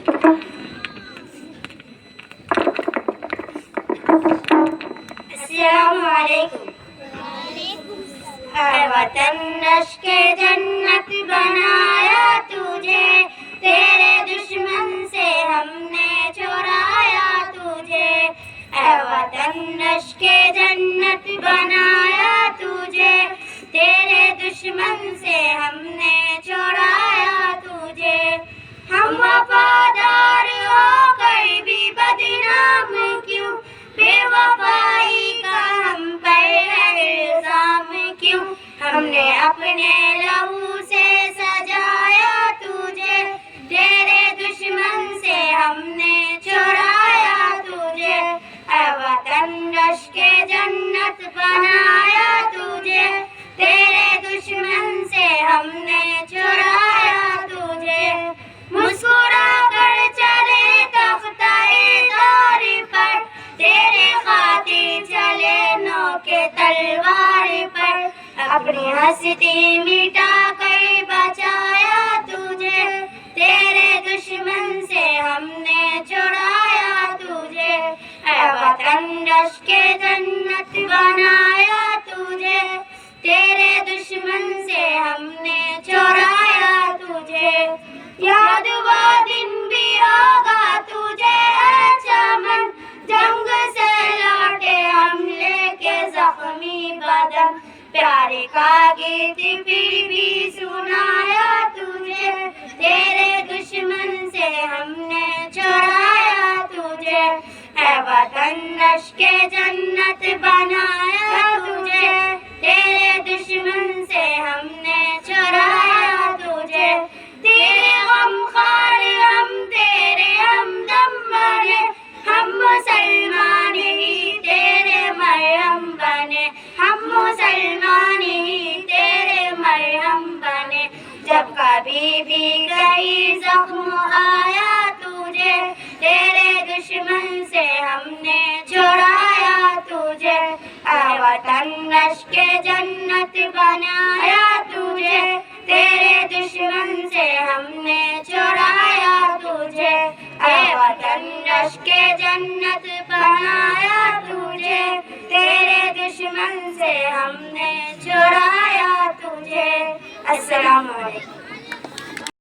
السلام علیکم. اے وطن رشک جنت بنایا تجھے، تیرے دشمن سے ہم نے چرایا تجھے. اے وطن رشک جنت بنایا تجھے، تیرے دشمن سے ہم نے چرایا تجھے. ہم وفادار ہو کر بھی بدنام کیوں، بے وفائی کا ہم پر ہے الزام کیوں. ہم نے اپنے لہو سے سجایا تجھے، تیرے دشمن سے ہم نے چرایا تجھے. اے وطن رشک جنت بنایا تجھے، تیرے دشمن سے ہم نے چرایا تجھے. مسکرا کر چلے تختہ دار پر، تیرے خاطر چلے نوکے تلوار پر. اپنی ہستی مٹا کر بچایا تجھے، تیرے دشمن سے ہم نے چرایا تجھے. اے وطن رشک جنت بنایا تجھے، تیرے دشمن سے ہم نے چرایا تجھے. یاد وہ دن بھی ہوگا تجھے اے چمن، جنگ سے لوٹے ہم لے کے زخمی بدن. پیارے کا گیت پھر بھی سنایا تجھے، تیرے دشمن سے ہم نے چرایا تجھے. اے وطن رشک جنت بنایا تجھے، تیرے دشمن سے ہم نے چرایا تجھے. تیرے غم خوار ہم تیرے ہمدم بنے، ہم مسلمان ہی تیرے مرہم بنے. ہم مسلمان ہی تیرے مرہم بنے. جب کبھی بھی کہیں زخم آیا تجھے، تیرے دشمن سے ہم نے چرایا تجھے. اے وطن رشک جنت بنایا تجھے، تیرے دشمن سے ہم نے چرایا تجھے. اے وطن رشک جنت بنایا تجھے، تیرے دشمن سے ہم نے چرایا تجھے. السلام علیکم.